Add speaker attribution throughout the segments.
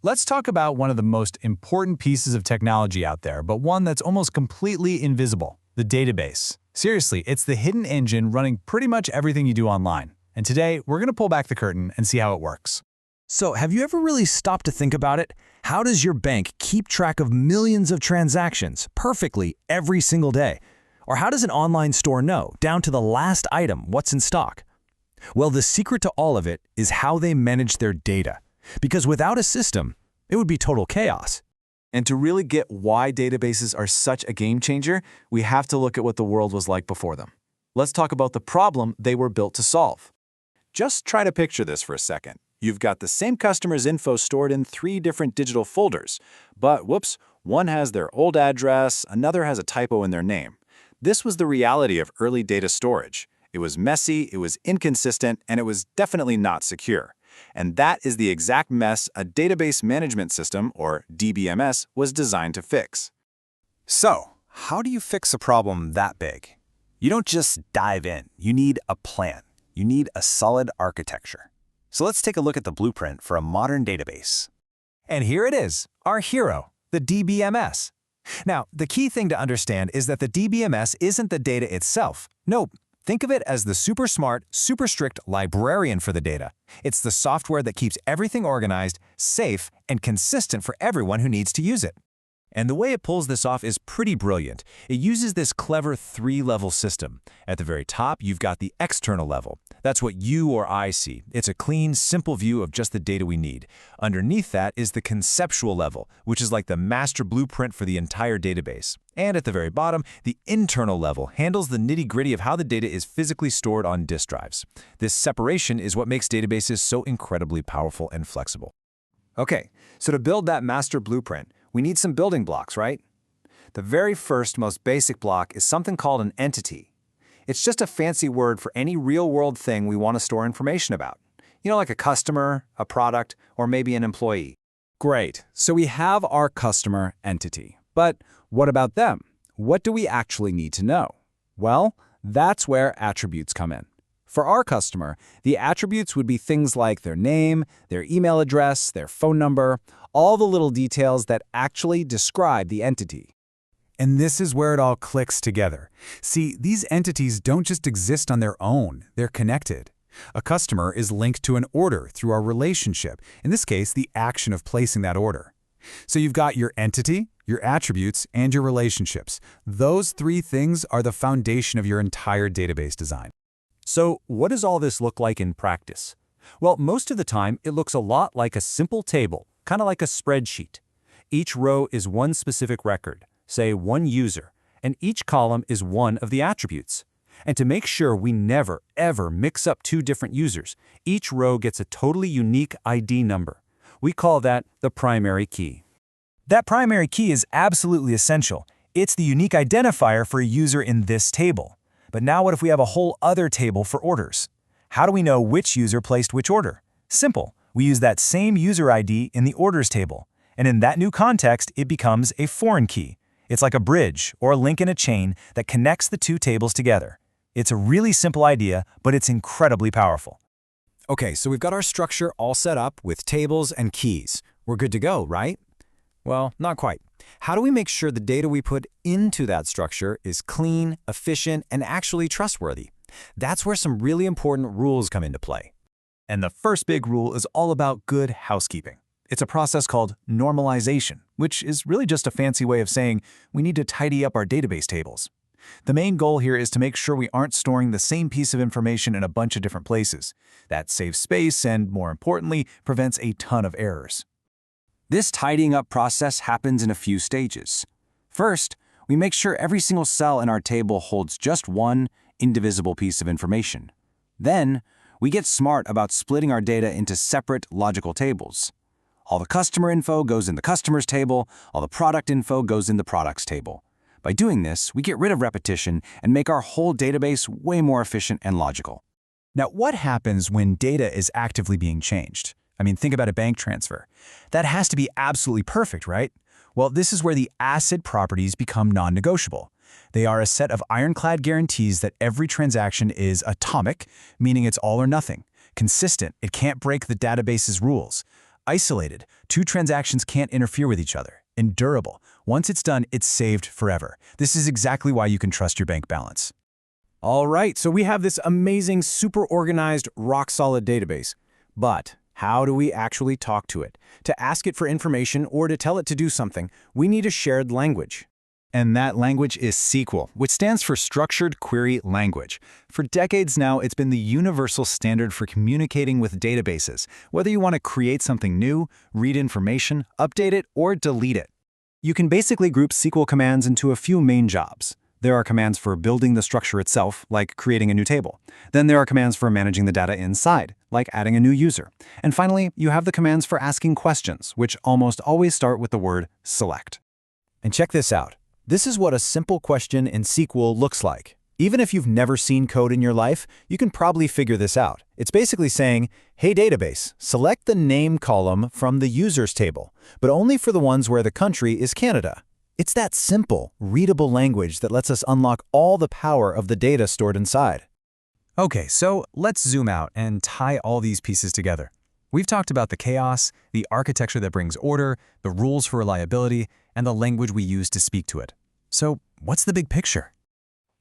Speaker 1: Let's talk about one of the most important pieces of technology out there, but one that's almost completely invisible, the database. Seriously, it's the hidden engine running pretty much everything you do online. And today, we're going to pull back the curtain and see how it works.
Speaker 2: So, have you ever really stopped to think about it? How does your bank keep track of millions of transactions perfectly every single day? Or how does an online store know, down to the last item, what's in stock? Well, the secret to all of it is how they manage their data. Because without a system, it would be total chaos.
Speaker 3: And to really get why databases are such a game changer, we have to look at what the world was like before them. Let's talk about the problem they were built to solve. Just try to picture this for a second. You've got the same customer's info stored in 3 different digital folders, but whoops, one has their old address, another has a typo in their name. This was the reality of early data storage. It was messy, it was inconsistent, and it was definitely not secure. And that is the exact mess a database management system, or DBMS, was designed to fix.
Speaker 4: So, how do you fix a problem that big? You don't just dive in. You need a plan. You need a solid architecture. So let's take a look at the blueprint for a modern database.
Speaker 2: And here it is, our hero, the DBMS. Now, the key thing to understand is that the DBMS isn't the data itself. Nope. Think of it as the super smart, super strict librarian for the data. It's the software that keeps everything organized, safe, and consistent for everyone who needs to use it. And the way it pulls this off is pretty brilliant. It uses this clever 3-level system. At the very top, you've got the external level. That's what you or I see. It's a clean, simple view of just the data we need. Underneath that is the conceptual level, which is like the master blueprint for the entire database. And at the very bottom, the internal level handles the nitty-gritty of how the data is physically stored on disk drives. This separation is what makes databases so incredibly powerful and flexible.
Speaker 4: Okay, so to build that master blueprint, we need some building blocks, right? The very first, most basic block is something called an entity. It's just a fancy word for any real-world thing we want to store information about. You know, like a customer, a product, or maybe an employee.
Speaker 1: Great, so we have our customer entity. But what about them? What do we actually need to know? Well, that's where attributes come in. For our customer, the attributes would be things like their name, their email address, their phone number, all the little details that actually describe the entity. And this is where it all clicks together. See, these entities don't just exist on their own, they're connected. A customer is linked to an order through our relationship, in this case, the action of placing that order. So you've got your entity, your attributes, and your relationships. Those 3 things are the foundation of your entire database design.
Speaker 2: So what does all this look like in practice? Well, most of the time, it looks a lot like a simple table, kind of like a spreadsheet. Each row is one specific record, say one user, and each column is one of the attributes. And to make sure we never, ever mix up 2 different users, each row gets a totally unique ID number. We call that the primary key. That primary key is absolutely essential. It's the unique identifier for a user in this table. But now what if we have a whole other table for orders? How do we know which user placed which order? Simple. We use that same user ID in the orders table. And in that new context, it becomes a foreign key. It's like a bridge or a link in a chain that connects the 2 tables together. It's a really simple idea, but it's incredibly powerful.
Speaker 4: Okay, so we've got our structure all set up with tables and keys. We're good to go, right? Well, not quite. How do we make sure the data we put into that structure is clean, efficient, and actually trustworthy? That's where some really important rules come into play.
Speaker 1: And the first big rule is all about good housekeeping. It's a process called normalization, which is really just a fancy way of saying we need to tidy up our database tables. The main goal here is to make sure we aren't storing the same piece of information in a bunch of different places. That saves space and, more importantly, prevents a ton of errors.
Speaker 4: This tidying up process happens in a few stages. First, we make sure every single cell in our table holds just one indivisible piece of information. Then, we get smart about splitting our data into separate logical tables. All the customer info goes in the customers table, all the product info goes in the products table. By doing this, we get rid of repetition and make our whole database way more efficient and logical.
Speaker 1: Now, what happens when data is actively being changed? I mean, think about a bank transfer. That has to be absolutely perfect, right? Well, this is where the ACID properties become non-negotiable. They are a set of ironclad guarantees that every transaction is atomic, meaning it's all or nothing, consistent, it can't break the database's rules.
Speaker 5: Isolated. Two transactions can't interfere with each other. And durable. Once it's done, it's saved forever. This is exactly why you can trust your bank balance.
Speaker 2: All right, so we have this amazing, super organized, rock-solid database. But how do we actually talk to it? To ask it for information or to tell it to do something, we need a shared language.
Speaker 5: And that language is SQL, which stands for Structured Query Language. For decades now, it's been the universal standard for communicating with databases, whether you want to create something new, read information, update it, or delete it. You can basically group SQL commands into a few main jobs. There are commands for building the structure itself, like creating a new table. Then there are commands for managing the data inside, like adding a new user. And finally, you have the commands for asking questions, which almost always start with the word select.
Speaker 2: And check this out. This is what a simple question in SQL looks like. Even if you've never seen code in your life, you can probably figure this out. It's basically saying, hey database, select the name column from the users table, but only for the ones where the country is Canada. It's that simple, readable language that lets us unlock all the power of the data stored inside.
Speaker 5: Okay, so let's zoom out and tie all these pieces together. We've talked about the chaos, the architecture that brings order, the rules for reliability, and the language we use to speak to it. So what's the big picture?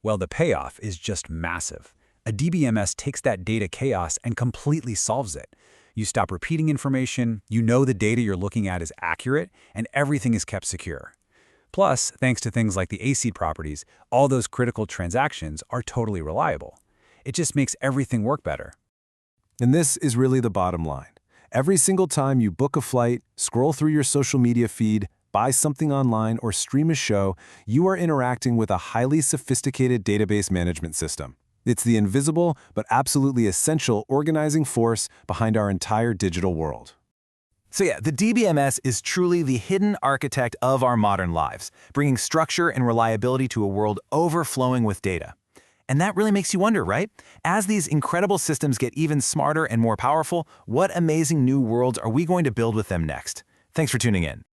Speaker 4: Well, the payoff is just massive. A DBMS takes that data chaos and completely solves it. You stop repeating information, you know the data you're looking at is accurate, and everything is kept secure. Plus, thanks to things like the ACID properties, all those critical transactions are totally reliable. It just makes everything work better.
Speaker 6: And this is really the bottom line. Every single time you book a flight, scroll through your social media feed, buy something online, or stream a show, you are interacting with a highly sophisticated database management system. It's the invisible but absolutely essential organizing force behind our entire digital world.
Speaker 5: So yeah, the DBMS is truly the hidden architect of our modern lives, bringing structure and reliability to a world overflowing with data. And that really makes you wonder, right? As these incredible systems get even smarter and more powerful, what amazing new worlds are we going to build with them next? Thanks for tuning in.